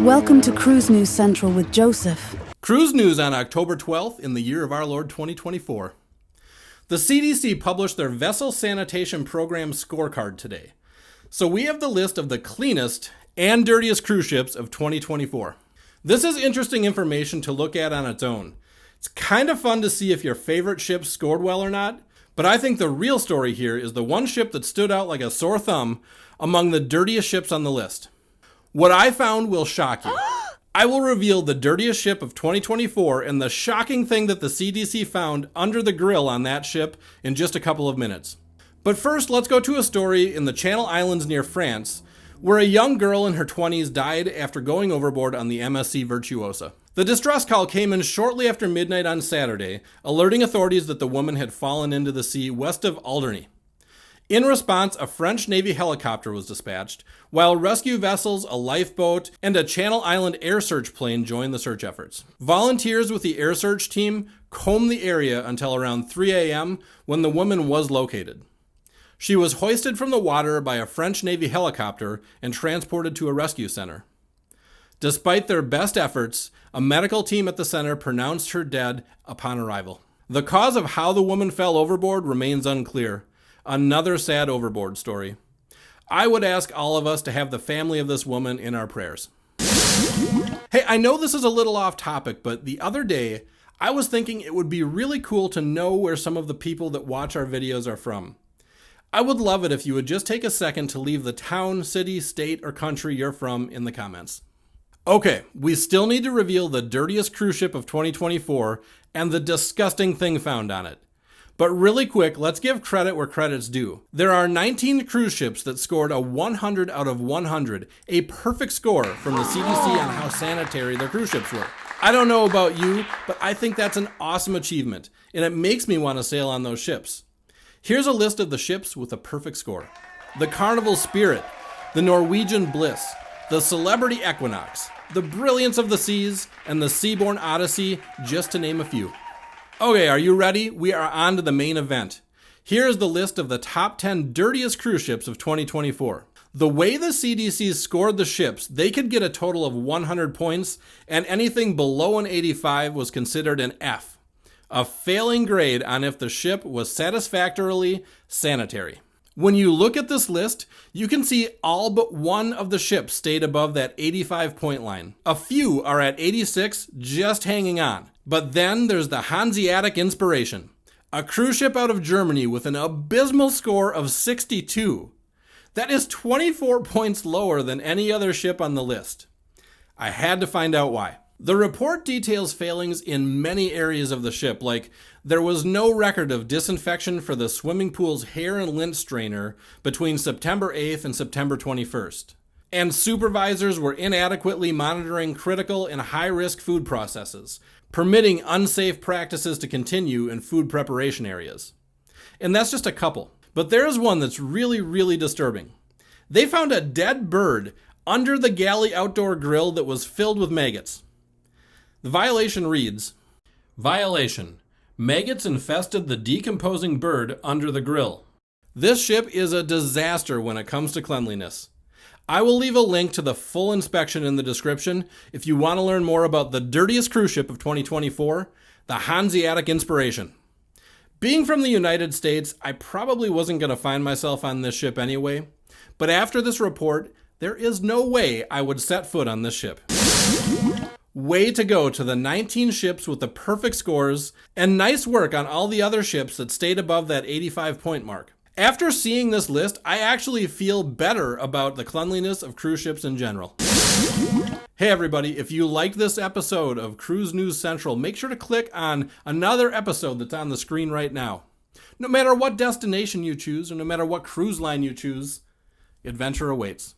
Welcome to Cruise News Central with Joseph. Cruise News on October 12th in the year of our Lord 2024. The CDC published their Vessel Sanitation Program scorecard today. So we have the list of the cleanest and dirtiest cruise ships of 2024. This is interesting information to look at on its own. It's kind of fun to see if your favorite ship scored well or not, but I think the real story here is the one ship that stood out like a sore thumb among the dirtiest ships on the list. What I found will shock you. I will reveal the dirtiest ship of 2024 and the shocking thing that the CDC found under the grill on that ship in just a couple of minutes. But first, let's go to a story in the Channel Islands near France, where a young girl in her 20s died after going overboard on the MSC Virtuosa. The distress call came in shortly after midnight on Saturday, alerting authorities that the woman had fallen into the sea west of Alderney. In response, a French Navy helicopter was dispatched, while rescue vessels, a lifeboat, and a Channel Island air search plane joined the search efforts. Volunteers with the air search team combed the area until around 3 a.m. when the woman was located. She was hoisted from the water by a French Navy helicopter and transported to a rescue center. Despite their best efforts, a medical team at the center pronounced her dead upon arrival. The cause of how the woman fell overboard remains unclear. Another sad overboard story. I would ask all of us to have the family of this woman in our prayers. Hey, I know this is a little off topic, but the other day, I was thinking it would be really cool to know where some of the people that watch our videos are from. I would love it if you would just take a second to leave the town, city, state, or country you're from in the comments. Okay, we still need to reveal the dirtiest cruise ship of 2024 and the disgusting thing found on it. But really quick, let's give credit where credit's due. There are 19 cruise ships that scored a 100 out of 100, a perfect score from the CDC on how sanitary their cruise ships were. I don't know about you, but I think that's an awesome achievement, and it makes me want to sail on those ships. Here's a list of the ships with a perfect score. The Carnival Spirit, the Norwegian Bliss, the Celebrity Equinox, the Brilliance of the Seas, and the Seabourn Odyssey, just to name a few. Okay, are you ready? We are on to the main event. Here is the list of the top 10 dirtiest cruise ships of 2024. The way the CDC scored the ships, they could get a total of 100 points, and anything below an 85 was considered an F, a failing grade on if the ship was satisfactorily sanitary. When you look at this list, you can see all but one of the ships stayed above that 85 point line. A few are at 86, just hanging on. But then there's the Hanseatic Inspiration, a cruise ship out of Germany with an abysmal score of 62. That is 24 points lower than any other ship on the list. I had to find out why. The report details failings in many areas of the ship, like there was no record of disinfection for the swimming pool's hair and lint strainer between September 8th and September 21st. And supervisors were inadequately monitoring critical and high-risk food processes, permitting unsafe practices to continue in food preparation areas. And that's just a couple. But there's one that's really, really disturbing. They found a dead bird under the galley outdoor grill that was filled with maggots. The violation reads, "Violation. Maggots infested the decomposing bird under the grill." This ship is a disaster when it comes to cleanliness. I will leave a link to the full inspection in the description if you want to learn more about the dirtiest cruise ship of 2024, the Hanseatic Inspiration. Being from the United States, I probably wasn't going to find myself on this ship anyway, but after this report, there is no way I would set foot on this ship. Way to go to the 19 ships with the perfect scores, and nice work on all the other ships that stayed above that 85 point mark. After seeing this list, I actually feel better about the cleanliness of cruise ships in general. Hey everybody, if you liked this episode of Cruise News Central, make sure to click on another episode that's on the screen right now. No matter what destination you choose, or no matter what cruise line you choose, adventure awaits.